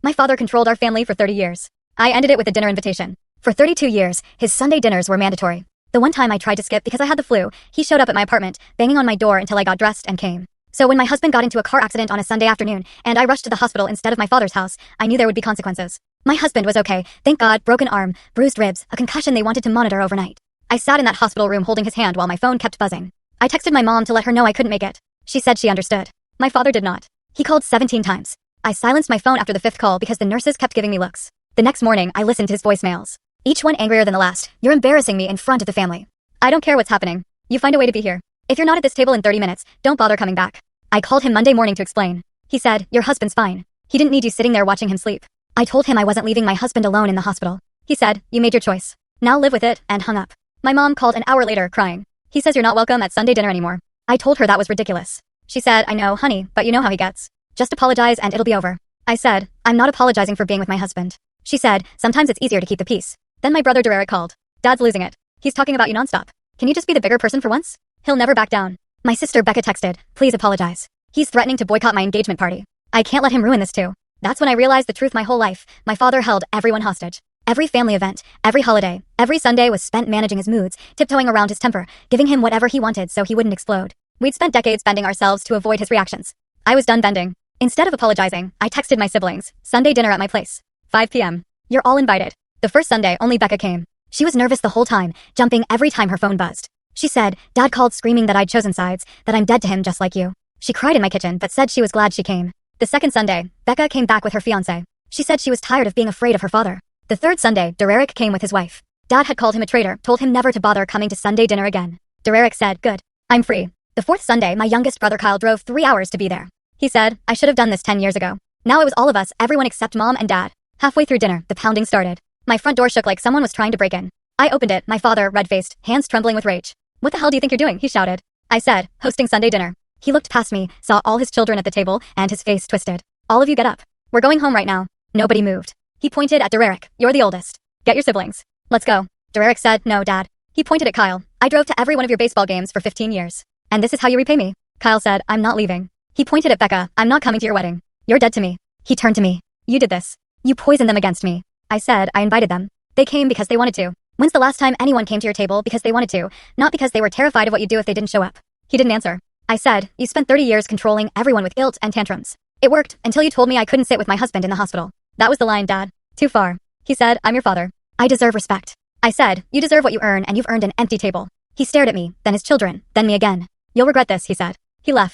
My father controlled our family for 30 years. I ended it with a dinner invitation. For 32 years, his Sunday dinners were mandatory. The one time I tried to skip because I had the flu, he showed up at my apartment, banging on my door until I got dressed and came. So when my husband got into a car accident on a Sunday afternoon, and I rushed to the hospital instead of my father's house, I knew there would be consequences. My husband was okay, thank God, broken arm, bruised ribs, a concussion they wanted to monitor overnight. I sat in that hospital room holding his hand while my phone kept buzzing. I texted my mom to let her know I couldn't make it. She said she understood. My father did not. He called 17 times. I silenced my phone after the 5th call because the nurses kept giving me looks. The next morning, I listened to his voicemails. Each one angrier than the last. You're embarrassing me in front of the family. I don't care what's happening. You find a way to be here. If you're not at this table in 30 minutes, don't bother coming back. I called him Monday morning to explain. He said, your husband's fine. He didn't need you sitting there watching him sleep. I told him I wasn't leaving my husband alone in the hospital. He said, you made your choice. Now live with it, and hung up. My mom called an hour later, crying. He says you're not welcome at Sunday dinner anymore. I told her that was ridiculous. She said, I know, honey, but you know how he gets. Just apologize and it'll be over. I said, I'm not apologizing for being with my husband. She said, sometimes it's easier to keep the peace. Then my brother Derek called. Dad's losing it. He's talking about you nonstop. Can you just be the bigger person for once? He'll never back down. My sister Becca texted, please apologize. He's threatening to boycott my engagement party. I can't let him ruin this too. That's when I realized the truth my whole life. My father held everyone hostage. Every family event, every holiday, every Sunday was spent managing his moods, tiptoeing around his temper, giving him whatever he wanted so he wouldn't explode. We'd spent decades bending ourselves to avoid his reactions. I was done bending. Instead of apologizing, I texted my siblings, Sunday dinner at my place. 5 p.m. You're all invited. The first Sunday, only Becca came. She was nervous the whole time, jumping every time her phone buzzed. She said, Dad called screaming that I'd chosen sides, that I'm dead to him just like you. She cried in my kitchen but said she was glad she came. The second Sunday, Becca came back with her fiancé. She said she was tired of being afraid of her father. The third Sunday, Derek came with his wife. Dad had called him a traitor, told him never to bother coming to Sunday dinner again. Derek said, good. I'm free. The fourth Sunday, my youngest brother Kyle drove 3 hours to be there. He said, I should have done this 10 years ago. Now it was all of us, everyone except Mom and Dad. Halfway through dinner, the pounding started. My front door shook like someone was trying to break in. I opened it, my father, red-faced, hands trembling with rage. What the hell do you think you're doing? He shouted. I said, hosting Sunday dinner. He looked past me, saw all his children at the table, and his face twisted. All of you get up. We're going home right now. Nobody moved. He pointed at Derek. You're the oldest. Get your siblings. Let's go. Derek said, no, Dad. He pointed at Kyle. I drove to every one of your baseball games for 15 years. And this is how you repay me. Kyle said, I'm not leaving. He pointed at Becca. I'm not coming to your wedding. You're dead to me. He turned to me. You did this. You poisoned them against me. I said, I invited them. They came because they wanted to. When's the last time anyone came to your table because they wanted to, not because they were terrified of what you'd do if they didn't show up? He didn't answer. I said, you spent 30 years controlling everyone with guilt and tantrums. It worked, until you told me I couldn't sit with my husband in the hospital. That was the line, Dad. Too far. He said, I'm your father. I deserve respect. I said, you deserve what you earn and you've earned an empty table. He stared at me, then his children, then me again. You'll regret this, he said. He left.